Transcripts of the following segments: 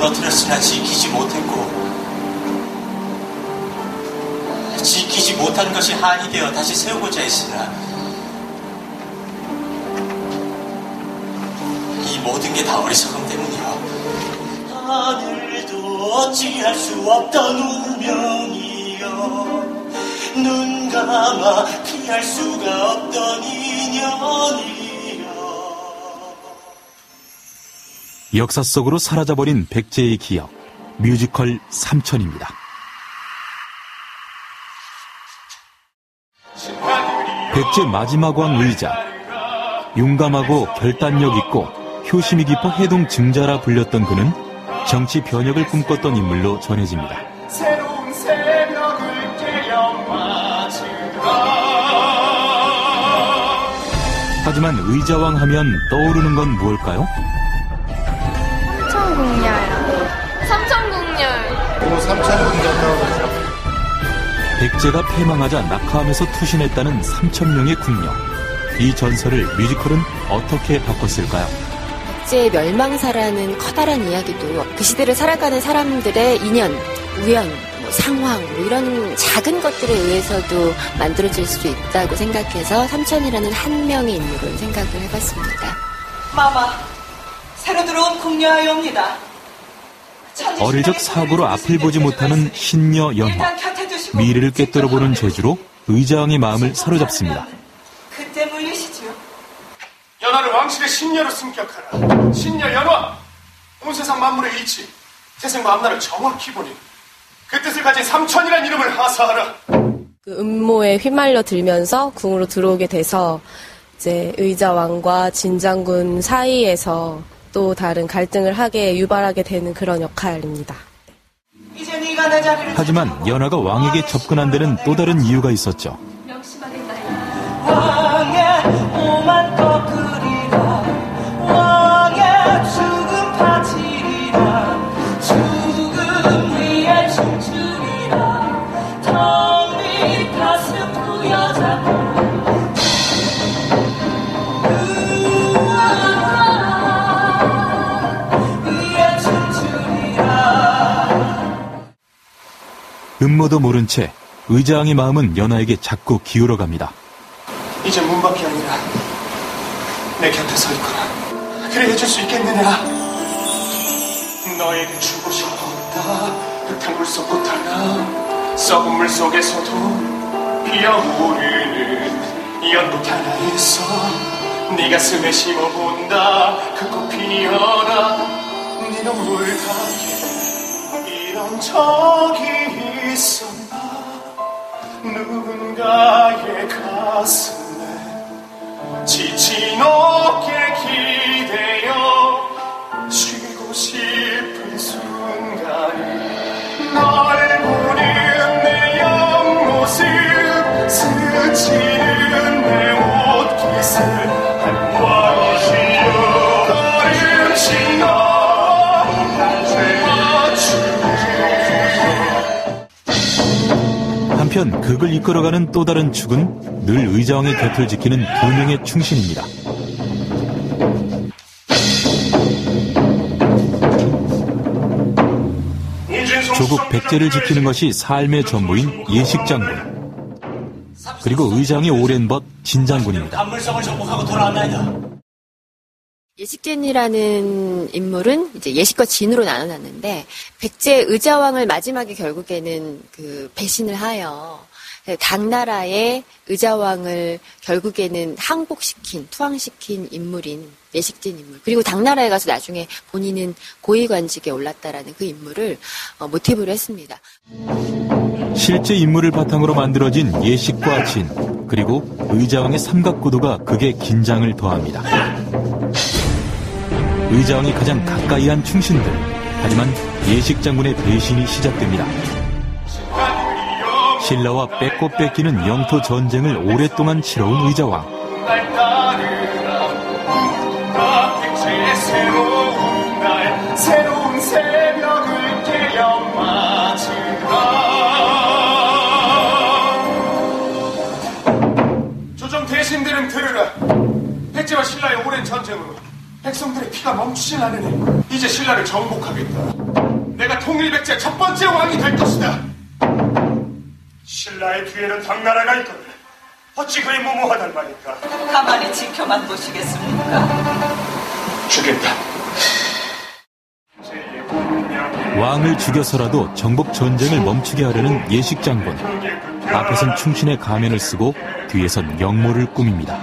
무너뜨렸으나 지키지 못했고 지키지 못한 것이 한이 되어 다시 세우고자 했으나 이 모든 게 다 어리석음 때문이야. 하늘도 어찌할 수 없던 운명이여 눈 감아 피할 수가 없던 인연이여. 역사 속으로 사라져버린 백제의 기억, 뮤지컬 삼천입니다. 백제 마지막 왕 의자, 용감하고 결단력 있고 효심이 깊어 해동 증자라 불렸던 그는 정치 변혁을 꿈꿨던 인물로 전해집니다. 새로운 새벽을 깨어 맞으라. 하지만 의자왕 하면 떠오르는 건 무엇일까요? 삼천궁녀. 삼천궁녀. 백제가 패망하자 낙하함에서 투신했다는 3,000명의 궁녀. 이 전설을 뮤지컬은 어떻게 바꿨을까요? 백제의 멸망사라는 커다란 이야기도 그 시대를 살아가는 사람들의 인연, 우연, 상황 이런 작은 것들에 의해서도 만들어질 수 있다고 생각해서 삼천이라는 한 명의 인물을 생각을 해봤습니다. 마마, 새로 들어온 궁녀아이옵니다. 어릴 적 사고로 앞을 보지 못하는 신녀 연화. 미래를 꿰뚫어보는 재주로 의자왕의 마음을 사로잡습니다. 그때 물리시지요. 연화를 왕실의 신녀로 승격하라. 신녀 연화, 온 세상 만물의 이치, 태생과 앞날을 정확히 보니 그 뜻을 가진 삼천이란 이름을 하사하라. 그 음모에 휘말려 들면서 궁으로 들어오게 돼서 이제 의자왕과 진장군 사이에서 또 다른 갈등을 유발하게 되는 그런 역할입니다. 하지만 연화가 왕에게 접근한 데는 또 다른 이유가 있었죠. 왕의 오만 꺾으리라. 왕의 죽음 바치리라. 죽음 위에 춤추리라. 텅빈 가슴 부여잡고 음모도 모른 채 의자왕의 마음은 연화에게 자꾸 기울어갑니다. 이제 문 밖이 아니라 내 곁에 서 있거라. 그래 해줄 수 있겠느냐. 너에게 주고 싶었다. 흙탕 물속 꽃하나 썩은 물 속에서도 피어오르는 연꽃 하나 있어. 네 가슴에 심어본다. 그 꽃 피어라. 네 눈물 닿게 이런 적이 있었나. 누군가의 가슴에 지친 어깨 기대어 쉬고 싶은 순간이 널 보는 내 옆모습 스치는 내 옷깃을 한번이시여 걸음씩 한편 극을 이끌어가는 또 다른 축은 늘 의자왕의 곁을 지키는 2명의 충신입니다. 조국 백제를 지키는 것이 삶의 전부인 예식장군, 그리고 의장의 오랜 벗 진장군입니다. 간물성을 정복하고 돌아왔나이다. 예식진이라는 인물은 이제 예식과 진으로 나눠놨는데 백제 의자왕을 마지막에 결국에는 그 배신을 하여 당나라의 의자왕을 결국에는 항복시킨, 투항시킨 인물인 예식진 인물. 그리고 당나라에 가서 나중에 본인은 고위관직에 올랐다라는 그 인물을 모티브로 했습니다. 실제 인물을 바탕으로 만들어진 예식과 진, 그리고 의자왕의 삼각구도가 극의 긴장을 더합니다. 의자왕이 가장 가까이 한 충신들, 하지만 예식장군의 배신이 시작됩니다. 신라와 뺏고 뺏기는 영토 전쟁을 오랫동안 치러온 의자왕. 새로운 새벽을 깨어 맞으라. 조정 대신들은 들으라. 백제와 신라의 오랜 전쟁으로 백성들의 피가 멈추질 않으니 이제 신라를 정복하겠다. 통일백제 첫 번째 왕이 될 것이다. 신라의 뒤에는 당나라가 있거늘 어찌 그리 무모하단 말인가. 가만히 지켜만 보시겠습니까? 죽인다. 왕을 죽여서라도 정복 전쟁을 멈추게 하려는 예식 장군. 앞에선 충신의 가면을 쓰고 뒤에선 영모를 꾸밉니다.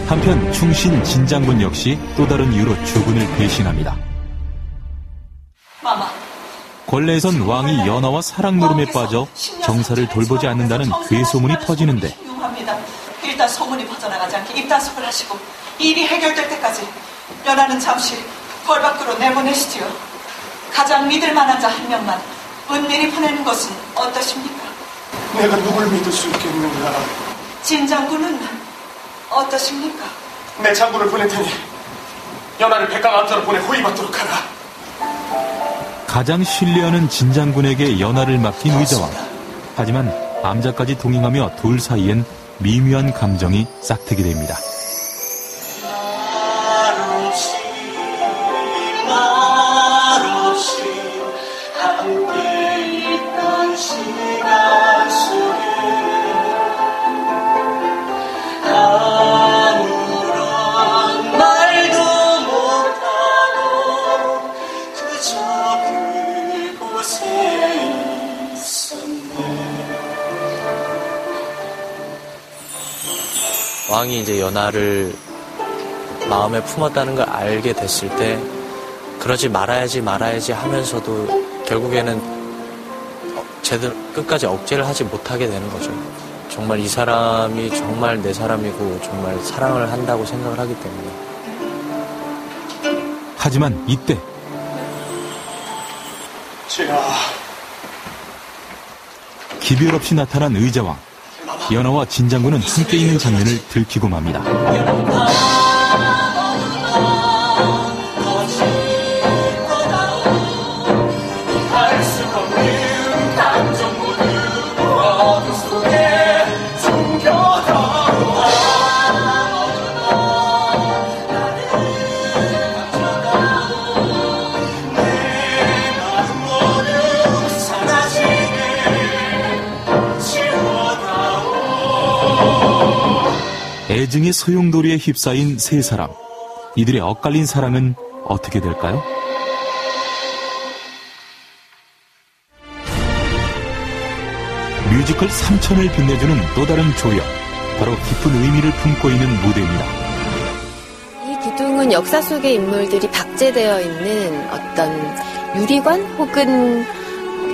한편 충신 진장군 역시 또 다른 이유로 주군을 배신합니다. 마마, 권례에선 왕이 연하와 사랑 노름에 빠져 정사를 돌보지 않는다는 괴소문이 퍼지는데 흉합니다. 일단 소문이 퍼져나가지 않게 입단속을 하시고 일이 해결될 때까지 연하는 잠시 벌 밖으로 내보내시지요. 가장 믿을 만한 자 한 명만 은밀히 보내는 것은 어떠십니까? 내가 누굴 믿을 수 있겠는가? 진장군은 어떠십니까? 내 장군을 보낼 테니 연하를 백강 암자로 보내 호위받도록 하라. 가장 신뢰하는 진장군에게 연하를 맡긴 의자왕. 하지만 암자까지 동행하며 둘 사이엔 미묘한 감정이 싹트게 됩니다. 함께 있던 시간 속에 아무런 말도 못하고 그저 그곳에 있었네. 왕이 이제 연하를 마음에 품었다는 걸 알게 됐을 때 그러지 말아야지 하면서도 결국에는 제대로 끝까지 억제를 하지 못하게 되는 거죠. 정말 이 사람이 정말 내 사람이고 정말 사랑을 한다고 생각을 하기 때문에. 하지만 이때 진아, 기별 없이 나타난 의자왕. 연하와 진장군은 함께 있는 장면을 들키고 맙니다. 애증의 소용돌이에 휩싸인 세 사람. 이들의 엇갈린 사랑은 어떻게 될까요? 뮤지컬 삼천을 빛내주는 또 다른 조연. 바로 깊은 의미를 품고 있는 무대입니다. 이 기둥은 역사 속의 인물들이 박제되어 있는 어떤 유리관 혹은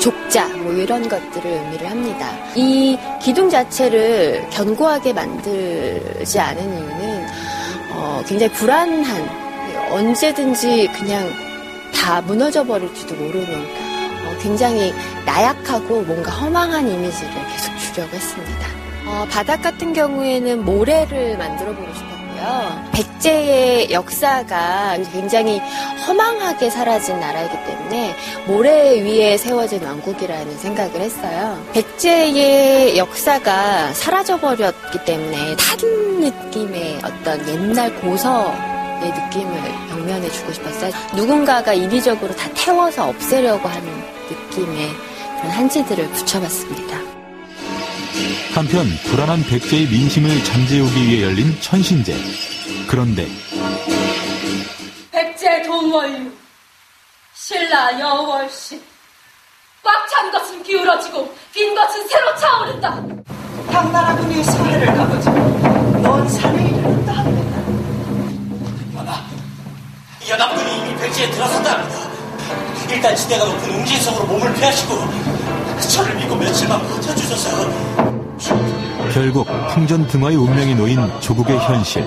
족자 뭐 이런 것들을 의미를 합니다. 이 기둥 자체를 견고하게 만들지 않은 이유는 굉장히 불안한, 언제든지 그냥 다 무너져 버릴지도 모르는 굉장히 나약하고 뭔가 허망한 이미지를 계속 주려고 했습니다. 바닥 같은 경우에는 모래를 만들어 보고 싶었고요. 백제의 역사가 굉장히 허망하게 사라진 나라이기 때문에 모래 위에 세워진 왕국이라는 생각을 했어요. 백제의 역사가 사라져버렸기 때문에 다른 느낌의 어떤 옛날 고서의 느낌을 경면해 주고 싶었어요. 누군가가 인위적으로 다 태워서 없애려고 하는 느낌의 그런 한지들을 붙여봤습니다. 한편 불안한 백제의 민심을 잠재우기 위해 열린 천신제. 그런데 백제 동원류 신라 여월시 꽉 찬 것은 기울어지고 빈 것은 새로 차오른다. 당나라군이 서해를 가보지 넌 산에 이르렀다 합니다. 연합군이 이미 백제에 들어섰다 합니다. 일단 지대가 높은 웅진 속으로 몸을 피하시고 저를 믿고 며칠만 버텨주셔서. 결국 풍전 등화의 운명에 놓인 조국의 현실.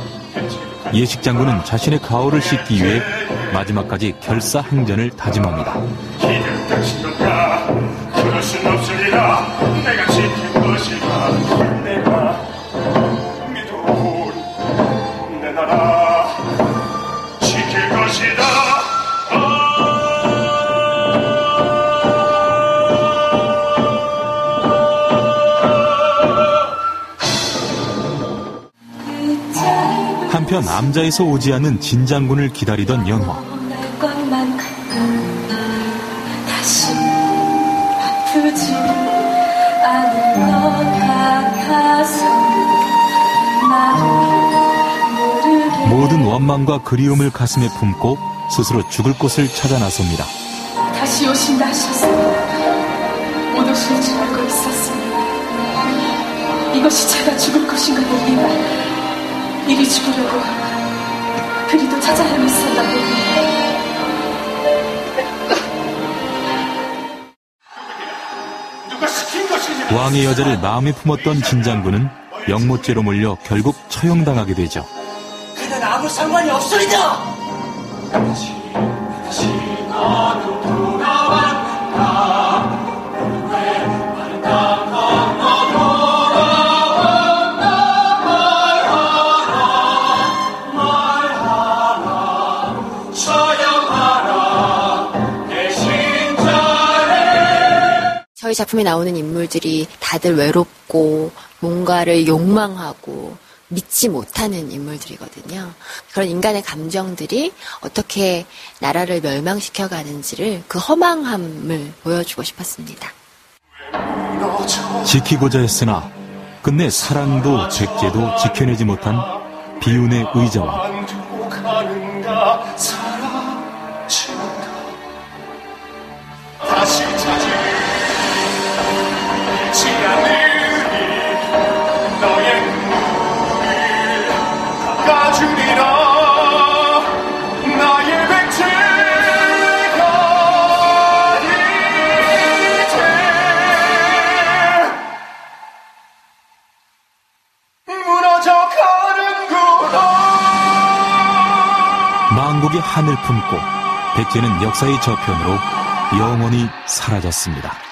예식 장군은 자신의 가오를 씻기 위해 마지막까지 결사항전을 다짐합니다. 기대를 떨치던가 그럴 순 없으리라. 내가 지킬 것이다. 내가 믿어온 한편 암자에서 오지 않은 진장군을 기다리던 연화. 것만 다시 아프지 않을 것 같아서 나도 모르게 모든 원망과 그리움을 가슴에 품고 스스로 죽을 곳을 찾아 나섭니다. 다시 오신다 하셔서 못 오실 줄 알고 있었습니다. 이것이 제가 죽을 것인가 봅니다. 이리 죽으려고 그리도 찾아야만 있었나 봅니다. 왕의 여자를 마음에 품었던 진장군은 영모죄로 몰려 결국 처형당하게 되죠. 그는 아무 상관이 없으리다. 저희 작품에 나오는 인물들이 다들 외롭고 뭔가를 욕망하고 믿지 못하는 인물들이거든요. 그런 인간의 감정들이 어떻게 나라를 멸망시켜 가는지를 그 허망함을 보여주고 싶었습니다. 지키고자 했으나 끝내 사랑도 백제도 지켜내지 못한 비운의 의자왕. 다시 찾으리 너의 눈물을 닦아주리라. 나의 백제가 이제 무너져 가는구나. 망국의 한을 품고 백제는 역사의 저편으로 영원히 사라졌습니다.